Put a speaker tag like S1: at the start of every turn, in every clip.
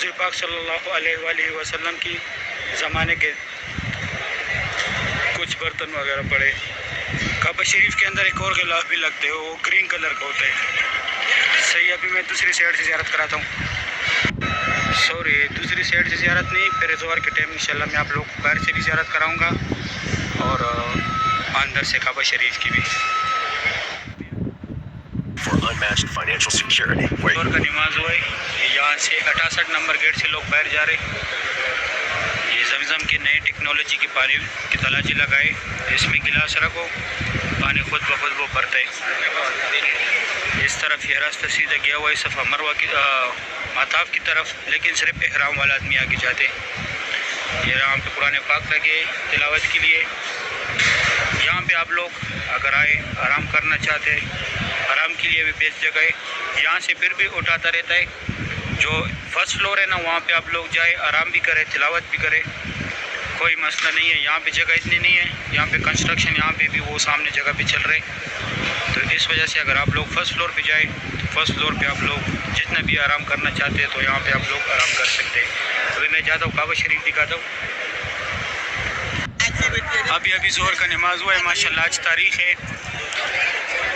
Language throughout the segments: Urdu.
S1: حضور پاک صلی اللہ علیہ وآلہ وسلم کی زمانے کے کچھ برتن وغیرہ پڑے. کعبہ شریف کے اندر ایک اور غلاف بھی لگتے ہیں، وہ گرین کلر کا ہوتا ہے. صحیح، ابھی میں دوسری سائڈ سے زیارت کراتا ہوں. سوری، دوسری سائڈ سے زیارت نہیں، پھر زہر کے ٹائم انشاءاللہ میں آپ لوگ کو باہر سے بھی زیارت کراؤں گا اور اندر سے کعبہ شریف کی بھی. زہر کا نماز ہوئے، یہاں سے 68 نمبر گیٹ سے لوگ باہر جا رہے. یہ زمزم کی نئی ٹیکنالوجی کی پانی کی تلاجی لگائے، اس میں گلاس رکھو، پانی خود بخود وہ بھرتا ہے. اس طرف یہ راستہ سیدھا گیا ہوا ہے صفا مروہ کی مطاف کی طرف، لیکن صرف احرام والا آدمی آگے جاتے. یہ یہاں پہ قرآن پاک لگے تلاوت کے لیے. یہاں پہ آپ لوگ اگر آئے آرام کرنا چاہتے، آرام کے لیے بھی بیسٹ جگہ ہے. یہاں سے پھر بھی اٹھاتا رہتا ہے. جو فرسٹ فلور ہے نا، وہاں پہ آپ لوگ جائے، آرام بھی کرے، تلاوت بھی کرے، کوئی مسئلہ نہیں ہے. یہاں پہ جگہ اتنی نہیں ہے، یہاں پہ کنسٹرکشن یہاں پہ بھی وہ سامنے جگہ پہ چل رہے. تو اس وجہ سے اگر آپ لوگ فرسٹ فلور پہ جائیں تو فرسٹ فلور پہ آپ لوگ جتنا بھی آرام کرنا چاہتے ہیں تو یہاں پہ آپ لوگ آرام کر سکتے ہیں. ابھی میں جاتا ہوں کعبہ شریف دکھاتا ہوں. ابھی زہر کا نماز ہوا ہے. ماشاءاللہ آج تاریخ ہے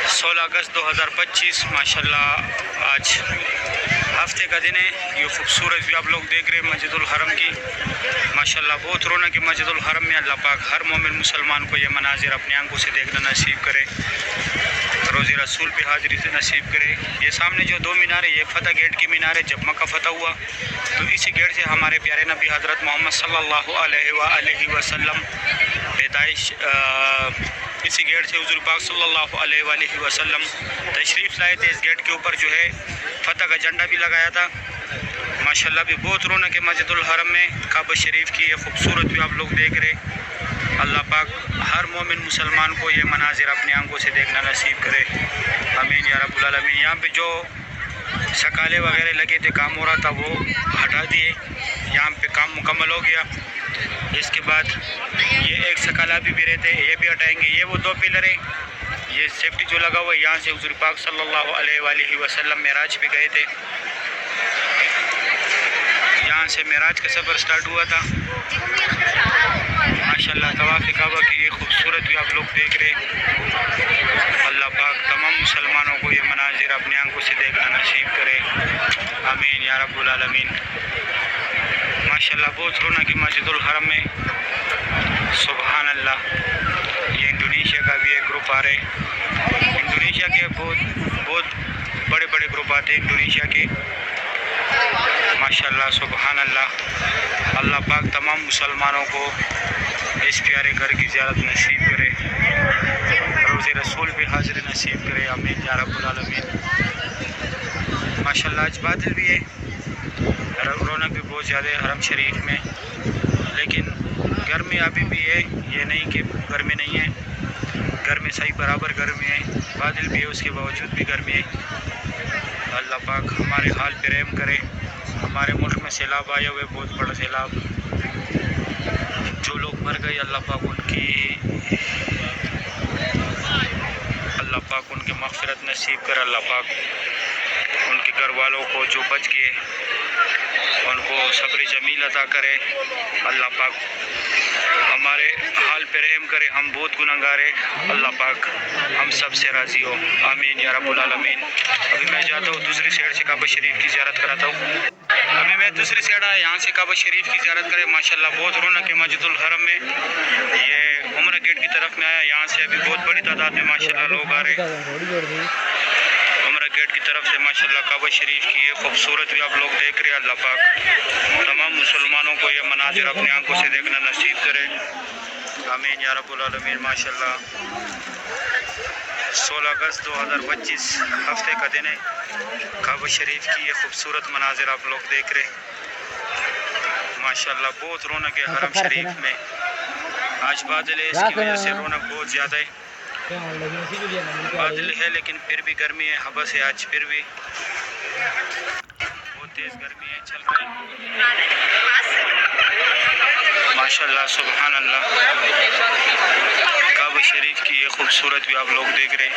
S1: 16 اگست 2025. ماشاءاللہ آج ہفتے کا دن ہے. یہ خوبصورت بھی آپ لوگ دیکھ رہے ہیں مسجد الحرم کی. ماشاءاللہ بہت رونق ہے مسجد الحرم میں. اللہ پاک ہر مومن مسلمان کو یہ مناظر اپنی آنکھوں سے دیکھنا نصیب کرے، روزِ رسول پہ حاضری سے نصیب کرے. یہ سامنے جو دو میناریں، یہ فتح گیٹ کی مینار ہے. جب مکہ فتح ہوا تو اسی گیٹ سے ہمارے پیارے نبی حضرت محمد صلی اللہ علیہ وآلہ وسلم پیدائش، اسی گیٹ سے حضور پاک صلی اللہ علیہ وآلہ وسلم تشریف لائے تھے. اس گیٹ کے اوپر جو ہے فتح کا جھنڈا بھی لگایا تھا. ماشاءاللہ بھی بہت رونق ہے مسجد الحرم میں. کعبہ شریف کی یہ خوبصورت بھی آپ لوگ دیکھ رہے. اللہ پاک ہر مومن مسلمان کو یہ مناظر اپنی آنکھوں سے دیکھنا نصیب کرے، آمین یا رب العالمین. یہاں پہ جو سکالے وغیرہ لگے تھے، کام ہو رہا تھا، وہ ہٹا دیے. یہاں پہ کام مکمل ہو گیا. اس کے بعد یہ ایک سکالہ بھی رہتے ہیں، یہ بھی ہٹائیں گے. یہ وہ دو پلر ہیں، یہ سیفٹی جو لگا ہوا ہے. یہاں سے حضور پاک صلی اللہ علیہ وآلہ وسلم معراج پہ گئے تھے. یہاں سے معراج کا سفر سٹارٹ ہوا تھا. ماشاءاللہ طواف کعبہ کی یہ خوبصورت بھی آپ لوگ دیکھ رہے. اللہ پاک تمام مسلمانوں کو یہ مناظر اپنی آنکھوں سے دیکھنا نصیب کرے، آمین یا رب العالمین. ماشاءاللہ بہت رونق ہے مسجد الحرم میں. سبحان اللہ. یہ انڈونیشیا کا بھی ایک گروپ آ رہے. انڈونیشیا کے بہت بڑے بڑے گروپ آتے ہیں انڈونیشیا کے. ماشاءاللہ سبحان اللہ. اللہ پاک تمام مسلمانوں کو اس پیارے گھر کی زیارت نصیب کرے، روزِ رسول پہ حاضر نصیب کرے، آمین یا رب العالمین. ماشاءاللہ آج بادل بھی ہے، رونق بھی بہت زیادہ ہے حرم شریف میں. لیکن گرمی ابھی بھی ہے، یہ نہیں کہ گرمی نہیں ہے. گرمی صحیح برابر گرمی ہے. بادل بھی ہے، اس کے باوجود بھی گرمی ہے. اللہ پاک ہمارے حال پہ رحم کرے. ہمارے ملک میں سیلاب آئے ہوئے، بہت بڑا سیلاب. جو لوگ مر گئے اللہ پاک ان کے مغفرت نصیب کر. اللہ پاک ان کے گھر والوں کو جو بچ گئے ان کو صبر جمیل عطا کرے. اللہ پاک ہمارے حال پہ رحم کرے. ہم بہت گنہگار ہیں. اللہ پاک ہم سب سے راضی ہو، آمین یا رب العالمین. ابھی میں جاتا ہوں دوسری سائڈ سے کعبہ شریف کی زیارت کراتا ہوں. ابھی میں دوسری سائڈ آیا، یہاں سے کعبہ شریف کی زیارت کرے. ماشاءاللہ بہت رونق ہے مسجد الحرم میں. یہ عمرہ گیٹ کی طرف میں آیا. یہاں سے ابھی بہت بڑی تعداد میں ماشاءاللہ لوگ آ رہے عمرہ گیٹ کی طرف سے. ماشاءاللہ کعبہ شریف کی یہ خوبصورت بھی آپ لوگ دیکھ رہے. اللہ پاک تمام مسلمانوں کو یہ مناظر اپنی آنکھوں سے دیکھنا نصیب کرے، آمین یا رب العالمین. ماشاءاللہ 16 اگست 2025 ہفتے کا دن ہے. کعبہ شریف کی یہ خوبصورت مناظر آپ لوگ دیکھ رہے. ماشاءاللہ بہت رونق ہے حرم شریف میں. آج بادل ہے، اس کی وجہ سے رونق بہت زیادہ ہے. بادل ہے لیکن پھر بھی گرمی ہے، حبس ہے آج. پھر بھی بہت تیز گرمی ہے، چل رہی ہے. ماشاءاللہ سبحان اللہ. کعبہ شریف کی یہ خوبصورت بھی آپ لوگ دیکھ رہے.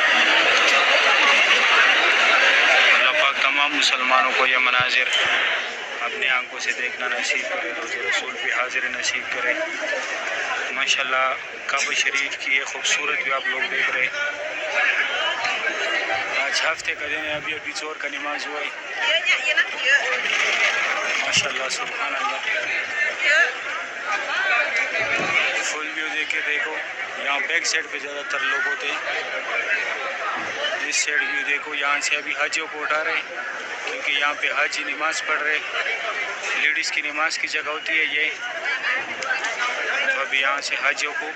S1: اللہ پاک تمام مسلمانوں کو یہ مناظر اپنی اپنے آنکھوں سے دیکھنا نصیب کرے، روز رسول پہ حاضر نصیب کرے۔ ماشاءاللہ کعبہ شریف کی یہ خوبصورت بھی آپ لوگ دیکھ رہے۔ آج ہفتے کا دن ہے، ابھی زور کا نماز ہوا ہے۔ ماشاءاللہ سبحان اللہ، فل ویو دیکھ کے دیکھو۔ یہاں بیک سائڈ پہ زیادہ تر لوگ ہوتے ہیں، اس سائڈ ویو دیکھو۔ یہاں سے ابھی حاجیوں کو اٹھا رہے، کیونکہ یہاں پہ حاجی نماز پڑھ رہے، لیڈیز کی نماز کی جگہ ہوتی ہے یہ، تو ابھی یہاں سے حاجیوں کو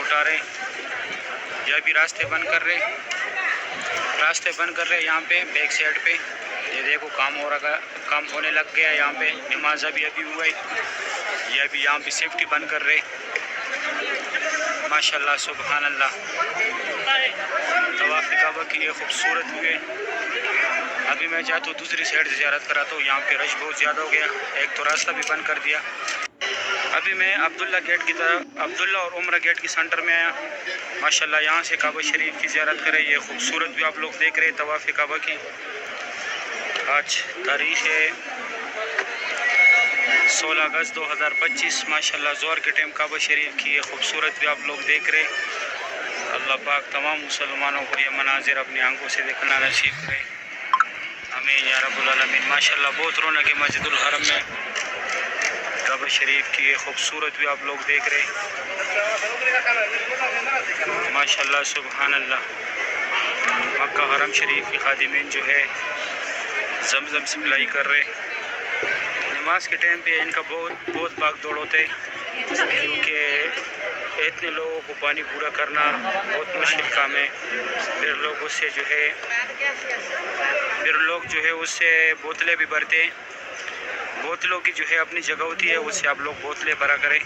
S1: اٹھا رہے، یہ بھی راستے بند کر رہے یہاں پہ بیک سائڈ پہ۔ یہ دیکھو کام ہونے لگ گیا یہاں پہ، نماز ابھی ہوا ہے، یہ ابھی یہاں پہ سیفٹی بند کر رہے۔ ماشاءاللہ سبحان اللہ، طواف کعبہ کی یہ خوبصورت ہوئے۔ ابھی میں چاہتا ہوں دوسری سائڈ سے زیارت کراتا ہوں، یہاں پہ رش بہت زیادہ ہو گیا، ایک تو راستہ بھی بند کر دیا۔ ابھی میں عبداللہ گیٹ کی طرف، عبداللہ اور عمرہ گیٹ کی سینٹر میں آیا۔ ماشاءاللہ یہاں سے کعبہ شریف کی زیارت کرے، یہ خوبصورت بھی آپ لوگ دیکھ رہے طواف کعبہ کی۔ آج تاریخ ہے 16 اگست 2025، ماشاءاللہ زہر کے ٹائم کعبہ شریف کی یہ خوبصورت بھی آپ لوگ دیکھ رہے۔ اللہ پاک تمام مسلمانوں کو یہ مناظر اپنی آنکھوں سے دیکھنا نصیب کرے، آمین یا رب العالمین۔ ماشاءاللہ بہت رونق ہے مسجد الحرم میں، کعبہ شریف کی یہ خوبصورت بھی آپ لوگ دیکھ رہے۔ ماشاءاللہ سبحان اللہ، مکہ حرم شریف کی خادمین جو ہے زمزم سپلائی کر رہے۔ نماز کے ٹائم پہ ان کا بہت بھاگ دوڑ ہوتے، کیونکہ اتنے لوگوں کو پانی پورا کرنا بہت مشکل کام ہے۔ پھر لوگ جو ہے اس سے بوتلیں بھی بھرتے، بوتلوں کی جو ہے اپنی جگہ ہوتی ہے، اس سے آپ لوگ بوتلیں بھرا کریں۔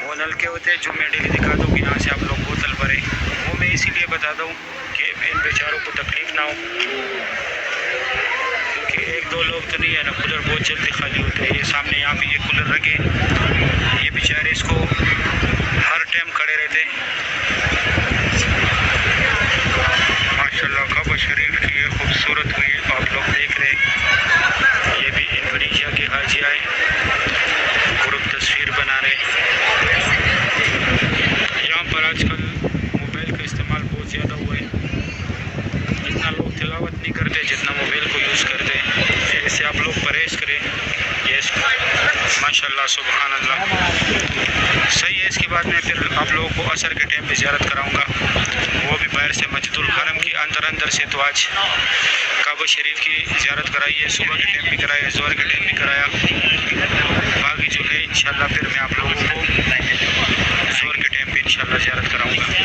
S1: وہ نلکے ہوتے ہیں جو میں ڈیلی دکھاتا ہوں کہ یہاں سے آپ لوگ بوتل بھریں، وہ میں اسی لیے بتاتا ہوں کہ ان بیچاروں کو تکلیف نہ ہو، کیونکہ ایک دو لوگ تو نہیں ہے نا، کولر بہت جلدی خالی ہوتے ہیں۔ یہ سامنے یہاں پہ یہ کولر رکھے، یہ بیچارے اس کو ہر ٹائم کھڑے رہتے۔ ماشاءاللہ کعبہ شریف کی یہ خوبصورت بھی آپ لوگ دیکھ رہے۔ یہ بھی انڈونیشیا کے حاجی آئے، گروپ تصویر بنا رہے۔ یہاں پر آج کل موبائل کا استعمال بہت زیادہ ہوا ہے، اتنا لوگ تلاوت نہیں کرتے جتنا موبائل کو یوز کرتے، اس سے آپ لوگ پرہیز کریں۔ ماشاءاللہ سبحان اللہ، صحیح ہے۔ اس کے بعد میں پھر آپ لوگوں کو عصر کے ٹائم پہ زیارت کراؤں گا، وہ بھی باہر سے مسجد الحرم کی اندر سے۔ تو آج کعبہ شریف کی زیارت کرائی ہے، صبح کے ٹائم بھی کرایا، ظہر کے ٹائم بھی کرایا، باقی جو ہے انشاءاللہ پھر میں آپ لوگوں کو ظہر کے ٹائم پہ انشاءاللہ زیارت کراؤں گا۔